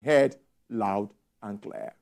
heard loud and clear.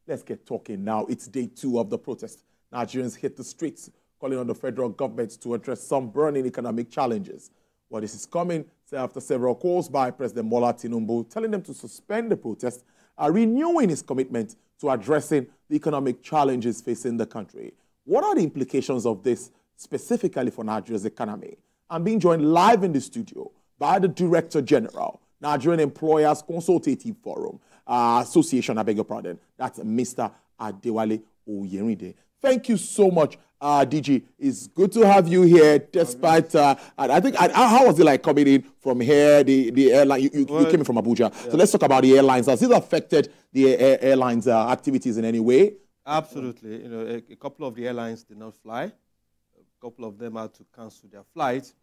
Let's get talking now. It's day 2 of the protest. Nigerians hit the streets, calling on the federal government to address some burning economic challenges. Well, this is coming after several calls by President Bola Tinubu telling them to suspend the protest, renewing his commitment to addressing the economic challenges facing the country. What are the implications of this specifically for Nigeria's economy? I'm being joined live in the studio by the Director General, Nigerian Employers Consultative Forum, Association, I beg your pardon. That's Mr. Adewale Oyerinde. Thank you so much, DG. It's good to have you here, despite, I think, how was it like coming in from here, the airline? You came in from Abuja. Yeah. So let's talk about the airlines. Has this affected the airlines' activities in any way? Absolutely. You know, a couple of the airlines did not fly. A couple of them had to cancel their flights.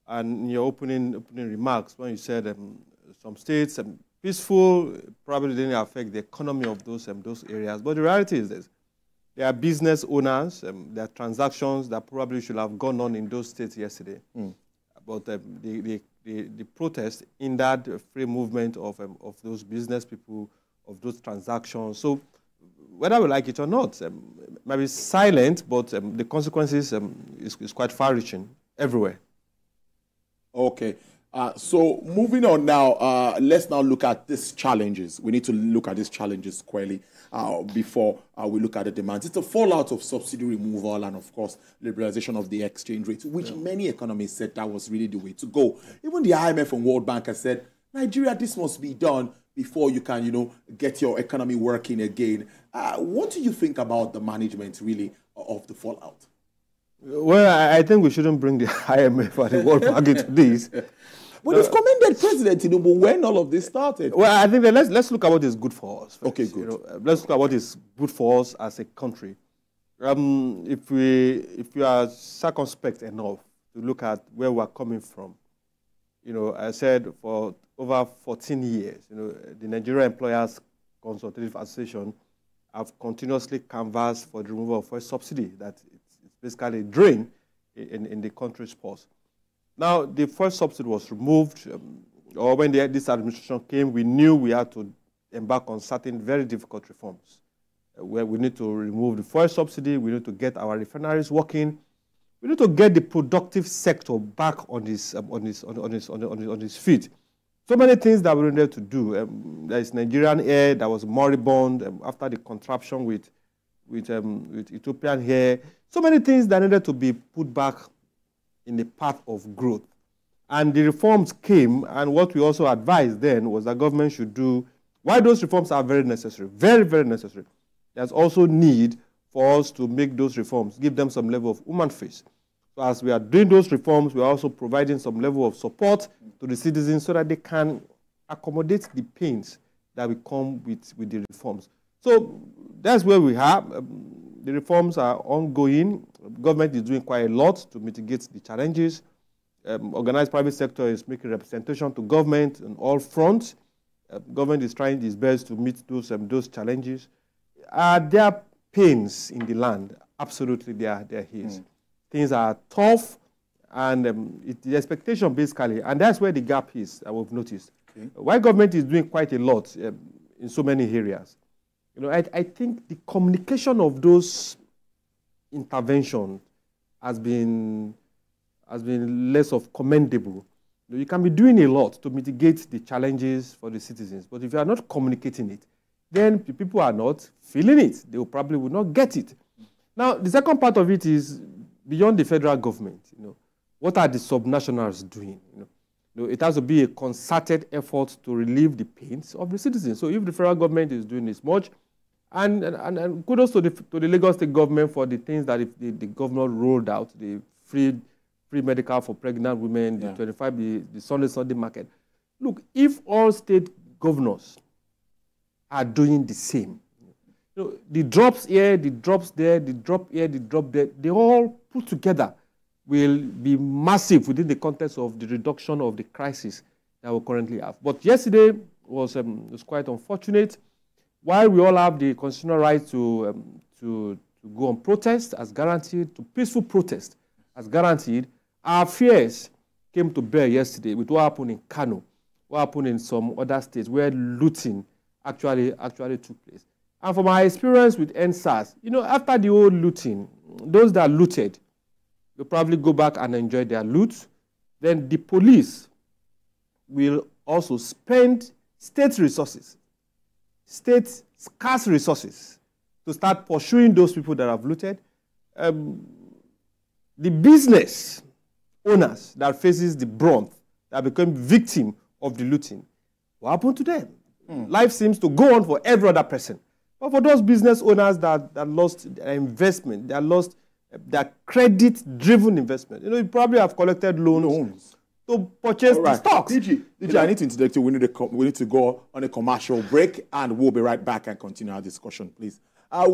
And in your opening remarks, when you said some states peaceful, probably didn't affect the economy of those areas. But the reality is this. There are business owners, there are transactions that probably should have gone on in those states yesterday. But the protest in that free movement of those business people, of those transactions. So whether we like it or not, maybe silent, but the consequences is quite far-reaching everywhere. Okay. So moving on now, let's now look at these challenges. We need to look at these challenges squarely before we look at the demands. It's a fallout of subsidy removal and, of course, liberalization of the exchange rate, which many economists said that was really the way to go. Even the IMF and World Bank has said, Nigeria, this must be done before you can, get your economy working again. What do you think about the management, really, of the fallout? Well, I think we shouldn't bring the IMF and the World Bank into this. But they've commended President Tinubu when all of this started. Well, I think that let's look at what is good for us first. Okay, good. Let's look at what is good for us as a country. If we are circumspect enough to look at where we are coming from, I said for over 14 years, the Nigerian Employers Consultative Association have continuously canvassed for the removal of fuel subsidy. That it's basically a drain in the country's purse. Now, the first subsidy was removed, or when this administration came, we knew we had to embark on certain very difficult reforms, where we need to remove the fuel subsidy, we need to get our refineries working, we need to get the productive sector back on his feet. So many things that we needed to do. There is Nigerian Air that was moribund after the contraption with Ethiopian Air. So many things that needed to be put back in the path of growth. And the reforms came, and what we also advised then was that government should do, while those reforms are very necessary, very, very necessary, there's also need for us to make those reforms, give them some level of human face. So as we are doing those reforms, we are also providing some level of support to the citizens so that they can accommodate the pains that will come with the reforms. So that's where we are. The reforms are ongoing. Government is doing quite a lot to mitigate the challenges. Organized private sector is making representation to government on all fronts. Government is trying its best to meet those challenges. There are pains in the land. Absolutely, there is. Things are tough, and the expectation basically, and that's where the gap is, we've noticed. Okay. While government is doing quite a lot in so many areas, I think the communication of those interventions has been less of commendable. You can be doing a lot to mitigate the challenges for the citizens, but if you are not communicating it, then people are not feeling it. They probably will not get it. Now, the second part of it is beyond the federal government. What are the subnationals doing? It has to be a concerted effort to relieve the pains of the citizens. So if the federal government is doing this much, and kudos to the Lagos State government for the things that the government rolled out, the free medical for pregnant women, the 25, the Sunday market. Look, if all state governors are doing the same, the drops here, the drops there, the drop here, the drop there, they all put together will be massive within the context of the reduction of the crisis that we currently have. But yesterday was quite unfortunate. While we all have the constitutional right to go on protest as guaranteed, to peaceful protest as guaranteed, our fears came to bear yesterday with what happened in Kano, what happened in some other states where looting actually took place. And from my experience with NSAS, you know, after the whole looting, those that looted will probably go back and enjoy their loot. Then the police will also spend state resources, state scarce resources, to start pursuing those people that have looted. The business owners that faces the brunt, that become victim of the looting, what happened to them? Life seems to go on for every other person. But for those business owners that lost their investment, that lost their credit-driven investment, you know, you probably have collected loans to purchase the stocks. DG, I need to interject you. We need to go on a commercial break, and we'll be right back and continue our discussion, please.